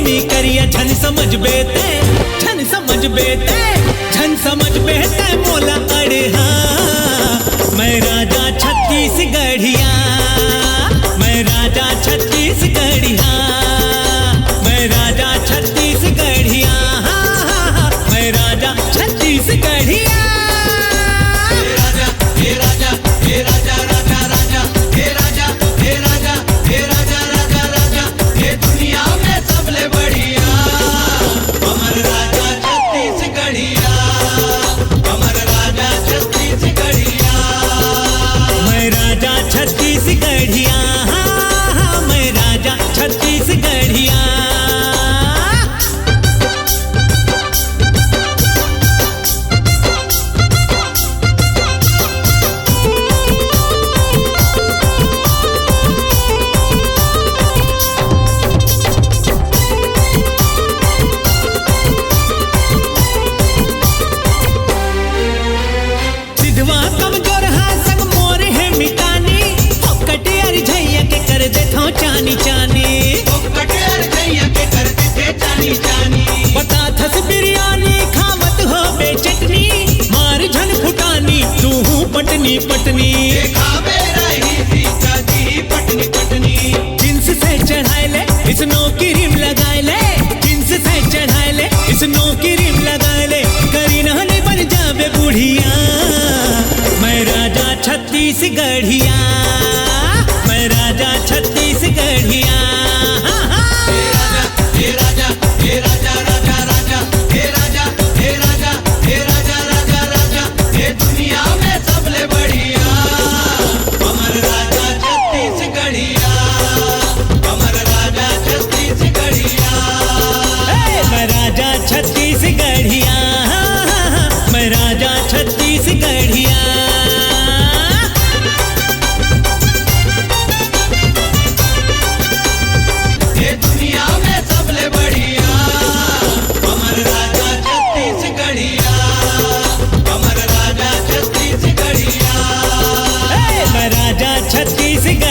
नी करिया झन समझ बेते झन समझ बेते झन समझ बेते मोला अड़े हाँ मैं राजा छत्तीसगढ़िया मैं राजा छत्तीसगढ़िया मैं राजा छत्तीसगढ़िया मैं राजा छत्तीसगढ़िया हे राजा हे राजा राजा राजा हे राजा हे राजा हे राजा राजा राजा हे दुनिया में सबले बढ़िया अमर राजा छत्तीसगढ़िया अमर राजा छत्तीसगढ़िया मैं राजा छत्तीसगढ़िया मैं राजा छत्तीसगढ़िया सिद्धवा कमजोर हा संग मोर है मिटानी फोकटे अर झैया के कर देथो चानी चानी कटियार गैया के कर दे जानी जानी बता थस बिरयानी खावत हो बे चटनी मार झन फुटानी तू हूँ पटनी पटनी खावे रही सीता दी पटनी पटनी जिन्स से चढ़ाए ले इस नो की रिम लगाए ले जिन्स से चढ़ाए ले इस नो की रिम लगाए ले करी नहने बन जावे बुढ़िया मैं राजा छत्तीसगढ़िया मैं राजा छत्तीसगढ़िया हे राजा हे राजा राजा राजा हे राजा हे राजा हे राजा राजा राजा हे दुनिया में सबले बढ़िया अमर राजा छत्तीसगढ़िया अमर राजा छत्तीसगढ़िया मैं राजा छत्तीसगढ़िया मैं राजा छत्तीसगढ़िया हे दुनिया में सबले बढ़िया अमर राजा छत्तीसगढ़िया अमर राजा छत्तीसगढ़िया मैं राजा छत्तीसगढ़